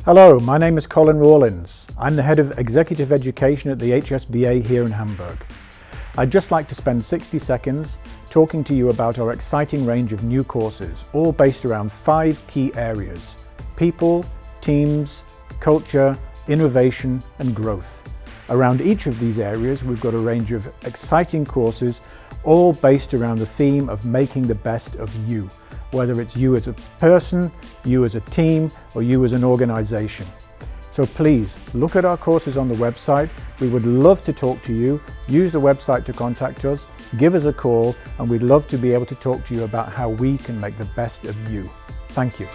Hello, my name is Colin Rawlins. I'm the Head of Executive Education at the HSBA here in Hamburg. I'd just like to spend 60 seconds talking to you about our exciting range of new courses, all based around 5 key areas: people, teams, culture, innovation and growth. Around each of these areas we've got a range of exciting courses, all based around the theme of making the best of you, whether it's you as a person, you as a team, or you as an organization. So please look at our courses on the website. We would love to talk to you. Use the website to contact us, give us a call, and we'd love to be able to talk to you about how we can make the best of you. Thank you.